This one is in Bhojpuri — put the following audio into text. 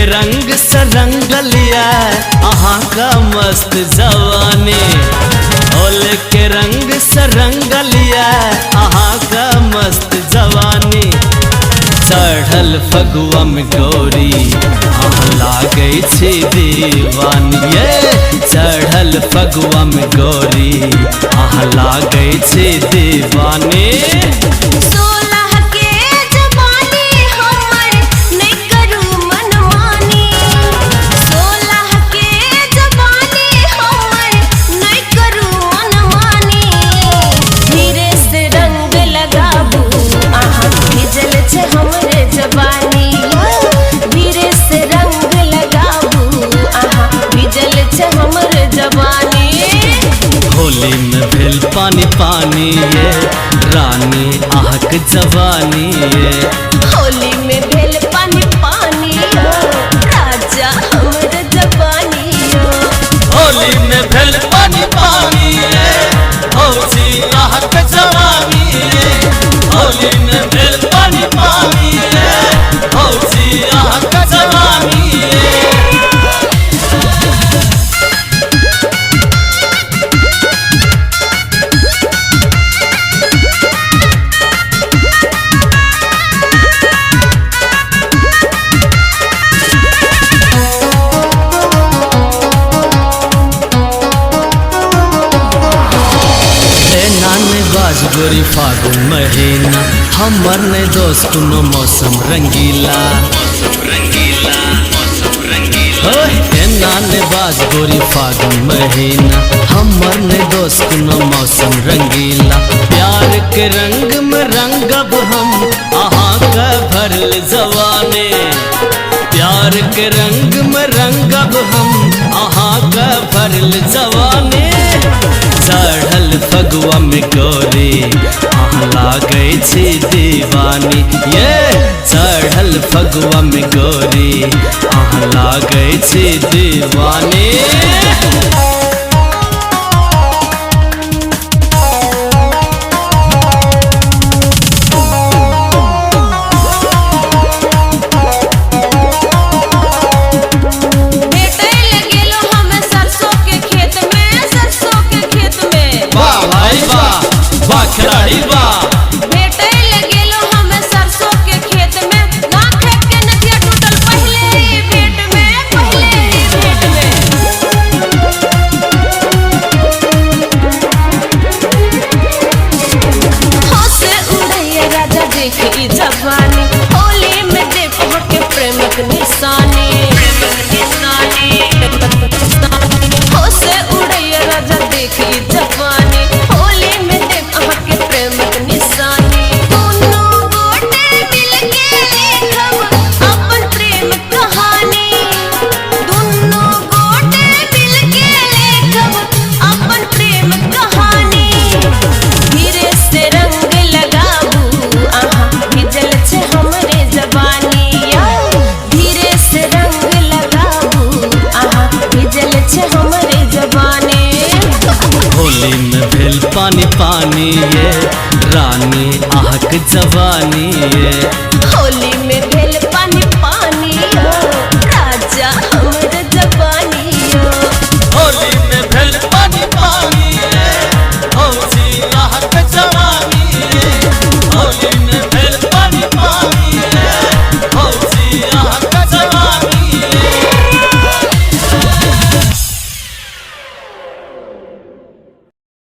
रंग से रंगलिया अहाँ का मस्त जवानी। होल के रंग से रंगलिया अहाँ का मस्त जवानी। चढ़ल फगुआ में गोरी अहाँ लागै छी दीवानी। चढ़ल फगुआ में गोरी अहाँ लागै छी दीवानी। होली में भेल पानी पानी ये रानी आहक जवानी ये। होली में भेल पानी पानी राजा हमर जवानी। होली में भेल पानी पानी ये भौजी आहक जवानी ये। होली में भेल पानी पानी ये भौजी आहक जवानी ये। गोरी फागुन महीना हमर ने दोस्त नो मौसम रंगीला। नाने बाज गोरी फागुन महीना हमर ने दोस्त नो मौसम रंगीला। प्यार के रंग में रंगब हम अहाँ का भरल जवानी। प्यार के रंग में रंगब हम अहाँ का भरल जवानी। चढ़ल फगुआ में गोरी अहाँ लागै छी दीवानी। चढ़ल फगुआ में गोरी अहाँ लागै छी दीवानी। जवानी होली में देखो के प्रेमक निशानी। हो से उड़ैया राजा देखी जवानी होली में देखो के प्रेमक निशानी। दोनों गोटे मिलके लिखब अपन प्रेम कहानी। दोनों गोटे मिलके लिखब अपन प्रेम कहानी। धीरे से रंग लगाबू आहा भिजल छे हमरे जवानी। धीरे से रंग लगाबू आहा भिजल छे हमरे जवानी। होली में भेल पानी पानी ये रानी आहक जवानी ये। होली में भेल